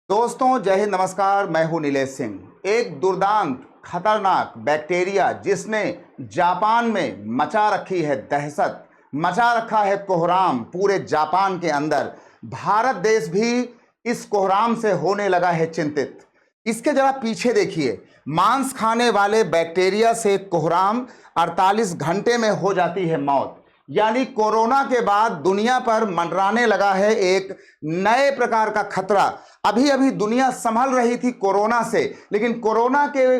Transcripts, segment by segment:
दोस्तों जय हिंद, नमस्कार। मैं हूं नीलेश सिंह। एक दुर्दांत खतरनाक बैक्टीरिया जिसने जापान में मचा रखी है दहशत, मचा रखा है कोहराम पूरे जापान के अंदर। भारत देश भी इस कोहराम से होने लगा है चिंतित। इसके जरा पीछे देखिए, मांस खाने वाले बैक्टीरिया से कोहराम 48 घंटे में हो जाती है मौत। यानी कोरोना के बाद दुनिया पर मंडराने लगा है एक नए प्रकार का खतरा। अभी अभी दुनिया संभल रही थी कोरोना से, लेकिन कोरोना के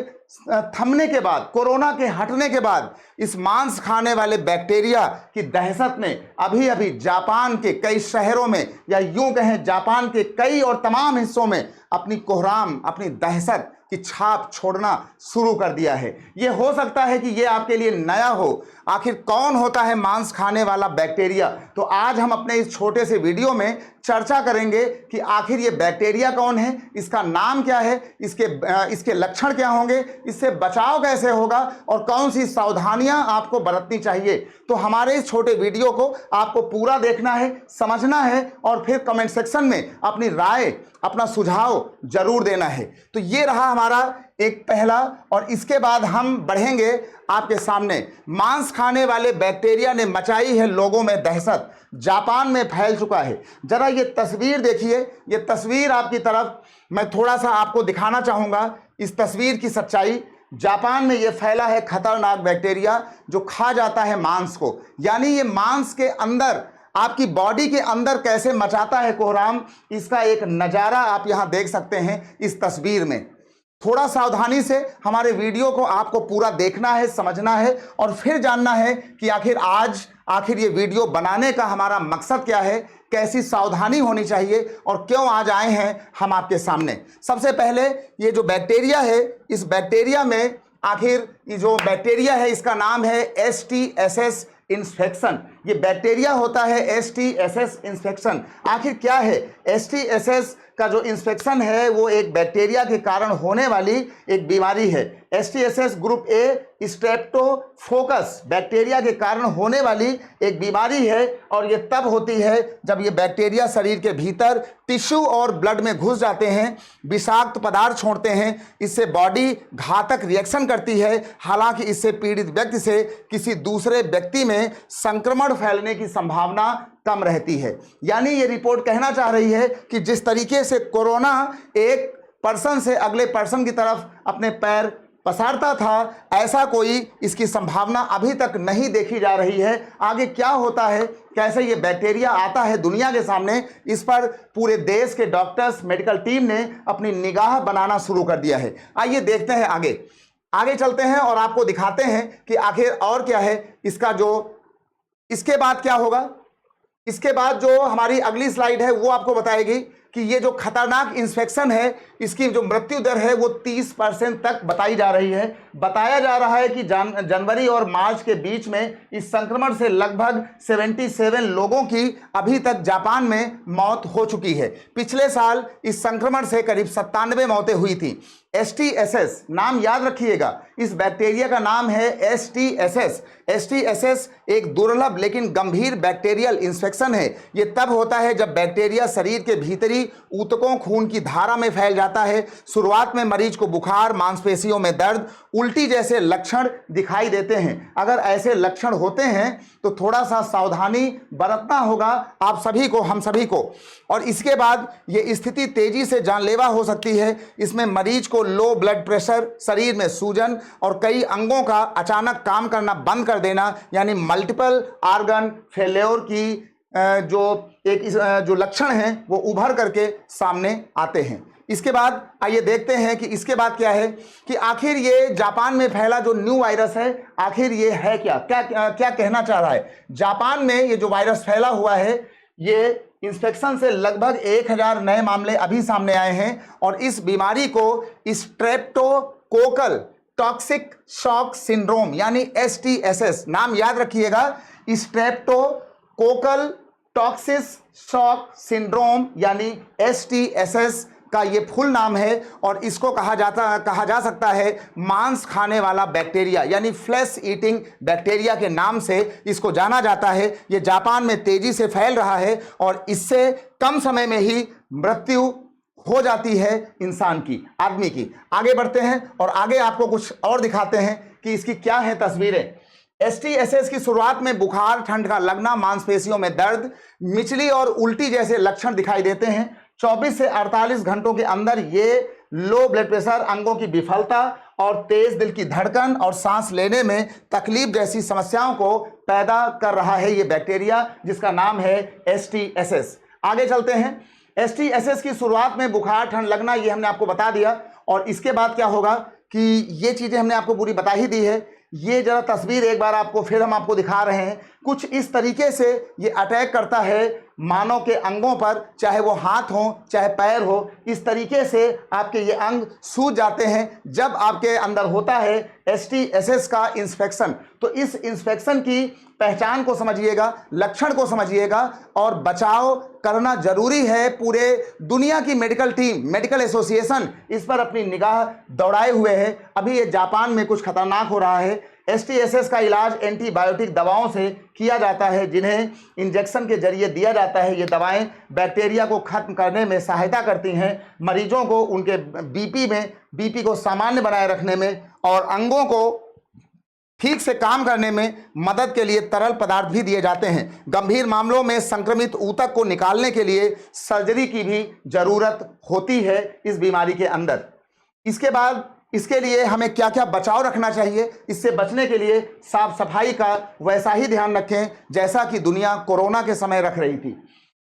थमने के बाद, कोरोना के हटने के बाद इस मांस खाने वाले बैक्टीरिया की दहशत ने अभी अभी जापान के कई शहरों में, या यूं कहें जापान के कई और तमाम हिस्सों में अपनी कोहराम, अपनी दहशत की छाप छोड़ना शुरू कर दिया है। ये हो सकता है कि ये आपके लिए नया हो। आखिर कौन होता है मांस खाने वाला बैक्टीरिया? तो आज हम अपने इस छोटे से वीडियो में चर्चा करेंगे कि आखिर ये बैक्टीरिया कौन है, इसका नाम क्या है, इसके लक्षण क्या होंगे, इससे बचाव कैसे होगा और कौन सी सावधानियां आपको बरतनी चाहिए। तो हमारे इस छोटे वीडियो को आपको पूरा देखना है, समझना है और फिर कमेंट सेक्शन में अपनी राय, अपना सुझाव जरूर देना है। तो ये रहा हमारा एक पहला, और इसके बाद हम बढ़ेंगे आपके सामने। मांस खाने वाले बैक्टीरिया ने मचाई है लोगों में दहशत, जापान में फैल चुका है। जरा ये तस्वीर देखिए, ये तस्वीर आपकी तरफ मैं थोड़ा सा आपको दिखाना चाहूंगा इस तस्वीर की सच्चाई। जापान में ये फैला है खतरनाक बैक्टीरिया जो खा जाता है मांस को। यानी ये मांस के अंदर, आपकी बॉडी के अंदर कैसे मचाता है कोहराम, इसका एक नज़ारा आप यहाँ देख सकते हैं इस तस्वीर में। थोड़ा सावधानी से हमारे वीडियो को आपको पूरा देखना है, समझना है और फिर जानना है कि आखिर ये वीडियो बनाने का हमारा मकसद क्या है, कैसी सावधानी होनी चाहिए और क्यों आज आए हैं हम आपके सामने। सबसे पहले ये जो बैक्टीरिया है, इस बैक्टीरिया में आखिर ये जो बैक्टीरिया है इसका नाम है STSS इन्फेक्शन। ये बैक्टीरिया होता है STSS इन्फेक्शन। आखिर क्या है? STSS का जो इन्फेक्शन है वो एक बैक्टीरिया के कारण होने वाली एक बीमारी है। STSS group A Streptococcus bacteria के कारण होने वाली एक बीमारी है, और ये तब होती है जब ये बैक्टीरिया शरीर के भीतर टिश्यू और ब्लड में घुस जाते हैं, विषाक्त पदार्थ छोड़ते हैं। इससे बॉडी घातक रिएक्शन करती है। हालांकि इससे पीड़ित व्यक्ति से किसी दूसरे व्यक्ति में संक्रमण फैलने की संभावना कम रहती है। यानी ये रिपोर्ट कहना चाह रही है कि जिस तरीके से कोरोना एक पर्सन से अगले पर्सन की तरफ अपने पैर पसारता था, ऐसा कोई इसकी संभावना अभी तक नहीं देखी जा रही है। आगे क्या होता है, कैसे ये बैक्टीरिया आता है दुनिया के सामने, इस पर पूरे देश के डॉक्टर्स, मेडिकल टीम ने अपनी निगाह बनाना शुरू कर दिया है। आइए देखते हैं, आगे चलते हैं और आपको दिखाते हैं कि आखिर और क्या है इसका। इसके बाद क्या होगा, इसके बाद जो हमारी अगली स्लाइड है वो आपको बताएगी कि ये जो खतरनाक इन्फेक्शन है, इसकी जो मृत्यु दर है वो 30% तक बताई जा रही है। बताया जा रहा है कि जनवरी और मार्च के बीच में इस संक्रमण से लगभग 77 लोगों की अभी तक जापान में मौत हो चुकी है। पिछले साल इस संक्रमण से करीब 97 मौतें हुई थी। STSS नाम याद रखिएगा, इस बैक्टीरिया का नाम है STSS। STSS एक दुर्लभ लेकिन गंभीर बैक्टीरियल इन्फेक्शन है। ये तब होता है जब बैक्टीरिया शरीर के भीतरी ऊतकों, खून की धारा में फैल जाता है। शुरुआत में मरीज को बुखार, मांसपेशियों में दर्द, उल्टी जैसे लक्षण दिखाई देते हैं। अगर ऐसे लक्षण होते हैं तो थोड़ा सा सावधानी बरतना होगा आप सभी को, हम सभी को। और इसके बाद ये स्थिति तेजी से जानलेवा हो सकती है। इसमें मरीज को लो ब्लड प्रेशर, शरीर में सूजन और कई अंगों का अचानक काम करना बंद कर देना, यानी मल्टीपल ऑर्गन फेल्योर की जो लक्षण हैं वो उभर करके सामने आते हैं। इसके बाद आइए देखते हैं कि इसके बाद क्या है, कि आखिर ये जापान में फैला जो न्यू वायरस है, आखिर ये है क्या कहना चाह रहा है। जापान में ये जो वायरस फैला हुआ है, ये इन्फेक्शन से लगभग 1000 नए मामले अभी सामने आए हैं, और इस बीमारी को स्ट्रेप्टोकोकल टॉक्सिक शॉक सिंड्रोम यानी STSS नाम याद रखिएगा, स्ट्रेप्टोकोकल टॉक्सिक शॉक सिंड्रोम यानी STSS का ये फुल नाम है। और इसको कहा जा सकता है मांस खाने वाला बैक्टीरिया, यानी फ्लैश ईटिंग बैक्टीरिया के नाम से इसको जाना जाता है। ये जापान में तेजी से फैल रहा है और इससे कम समय में ही मृत्यु हो जाती है इंसान की, आदमी की। आगे बढ़ते हैं और आगे आपको कुछ और दिखाते हैं कि इसकी क्या है तस्वीरें। STSS की शुरुआत में बुखार, ठंड का लगना, मांसपेशियों में दर्द, मिचली और उल्टी जैसे लक्षण दिखाई देते हैं। 24 से 48 घंटों के अंदर ये लो ब्लड प्रेशर, अंगों की विफलता और तेज दिल की धड़कन और सांस लेने में तकलीफ जैसी समस्याओं को पैदा कर रहा है ये बैक्टीरिया, जिसका नाम है STSS। आगे चलते हैं। STSS की शुरुआत में बुखार, ठंड लगना, ये हमने आपको बता दिया। और इसके बाद क्या होगा कि ये चीजें हमने आपको पूरी बता ही दी है। ये जरा तस्वीर एक बार आपको फिर हम आपको दिखा रहे हैं। कुछ इस तरीके से ये अटैक करता है मानव के अंगों पर, चाहे वो हाथ हो चाहे पैर हो। इस तरीके से आपके ये अंग सूज जाते हैं जब आपके अंदर होता है STSS का इंस्पेक्शन। तो इस इंस्पेक्शन की पहचान को समझिएगा, लक्षण को समझिएगा और बचाव करना जरूरी है। पूरे दुनिया की मेडिकल टीम, मेडिकल एसोसिएशन इस पर अपनी निगाह दौड़ाए हुए है। अभी ये जापान में कुछ खतरनाक हो रहा है। STSS का इलाज एंटीबायोटिक दवाओं से किया जाता है, जिन्हें इंजेक्शन के जरिए दिया जाता है। ये दवाएं बैक्टीरिया को खत्म करने में सहायता करती हैं, मरीजों को उनके बीपी को सामान्य बनाए रखने में और अंगों को ठीक से काम करने में मदद के लिए तरल पदार्थ भी दिए जाते हैं। गंभीर मामलों में संक्रमित ऊतक को निकालने के लिए सर्जरी की भी जरूरत होती है इस बीमारी के अंदर। इसके बाद इसके लिए हमें क्या क्या बचाव रखना चाहिए, इससे बचने के लिए साफ सफाई का वैसा ही ध्यान रखें जैसा कि दुनिया कोरोना के समय रख रही थी।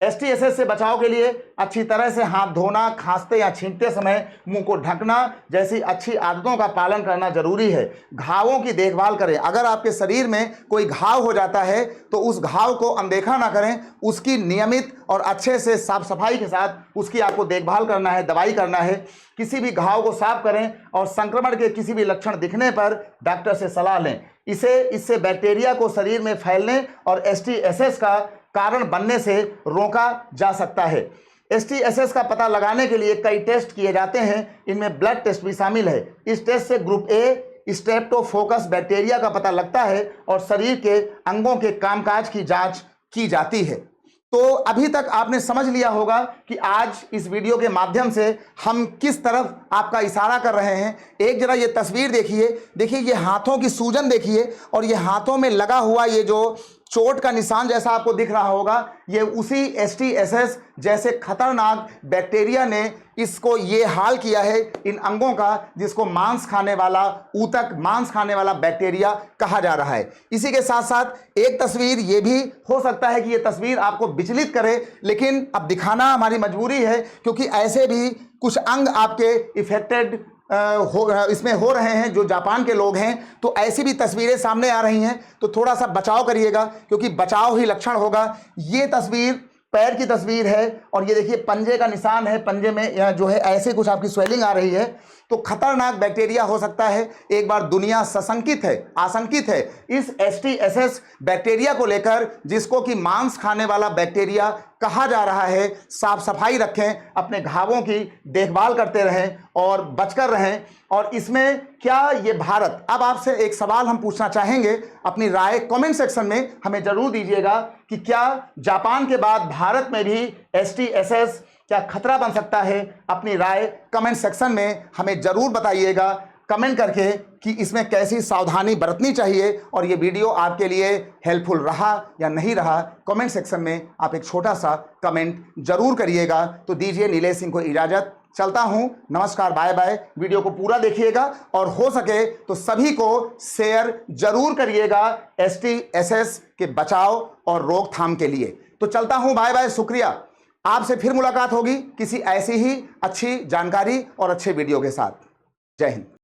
STSS से बचाव के लिए अच्छी तरह से हाथ धोना, खांसते या छींकते समय मुंह को ढकना जैसी अच्छी आदतों का पालन करना जरूरी है। घावों की देखभाल करें। अगर आपके शरीर में कोई घाव हो जाता है तो उस घाव को अनदेखा ना करें, उसकी नियमित और अच्छे से साफ सफाई के साथ उसकी आपको देखभाल करना है, दवाई करना है। किसी भी घाव को साफ करें और संक्रमण के किसी भी लक्षण दिखने पर डॉक्टर से सलाह लें। इससे बैक्टीरिया को शरीर में फैलने और STSS का कारण बनने से रोका जा सकता है। STSS का पता लगाने के लिए कई टेस्ट किए जाते हैं, इनमें ब्लड टेस्ट भी शामिल है। इस टेस्ट से ग्रुप A स्ट्रेप्टोकोकस बैक्टीरिया का पता लगता है और शरीर के अंगों के कामकाज की जांच की जाती है। तो अभी तक आपने समझ लिया होगा कि आज इस वीडियो के माध्यम से हम किस तरफ आपका इशारा कर रहे हैं। एक जरा ये तस्वीर देखिए ये हाथों की सूजन देखिए और ये हाथों में लगा हुआ ये जो चोट का निशान जैसा आपको दिख रहा होगा, ये उसी STSS जैसे खतरनाक बैक्टीरिया ने इसको ये हाल किया है इन अंगों का, जिसको मांस खाने वाला ऊतक, मांस खाने वाला बैक्टीरिया कहा जा रहा है। इसी के साथ साथ एक तस्वीर ये भी हो सकता है कि ये तस्वीर आपको विचलित करे, लेकिन अब दिखाना हमारी मजबूरी है क्योंकि ऐसे भी कुछ अंग आपके इफेक्टेड इसमें हो रहे हैं जो जापान के लोग हैं। तो ऐसी भी तस्वीरें सामने आ रही हैं, तो थोड़ा सा बचाव करिएगा क्योंकि बचाव ही लक्षण होगा। ये तस्वीर पैर की तस्वीर है और ये देखिए पंजे का निशान है, पंजे में जो है ऐसे कुछ आपकी स्वेलिंग आ रही है। तो खतरनाक बैक्टीरिया हो सकता है। एक बार दुनिया आशंकित है इस STSS बैक्टीरिया को लेकर, जिसको कि मांस खाने वाला बैक्टीरिया कहा जा रहा है। साफ सफाई रखें, अपने घावों की देखभाल करते रहें और बचकर रहें। और इसमें क्या ये भारत, अब आपसे एक सवाल हम पूछना चाहेंगे, अपनी राय कमेंट सेक्शन में हमें जरूर दीजिएगा कि क्या जापान के बाद भारत में भी STSS क्या खतरा बन सकता है। अपनी राय कमेंट सेक्शन में हमें जरूर बताइएगा कमेंट करके कि इसमें कैसी सावधानी बरतनी चाहिए और ये वीडियो आपके लिए हेल्पफुल रहा या नहीं रहा। कमेंट सेक्शन में आप एक छोटा सा कमेंट जरूर करिएगा। तो दीजिए नीलेश सिंह को इजाजत, चलता हूं, नमस्कार, बाय बाय। वीडियो को पूरा देखिएगा और हो सके तो सभी को शेयर जरूर करिएगा STSS के बचाव और रोकथाम के लिए। तो चलता हूं, बाय बाय, शुक्रिया। आपसे फिर मुलाकात होगी किसी ऐसी ही अच्छी जानकारी और अच्छे वीडियो के साथ। जय हिंद।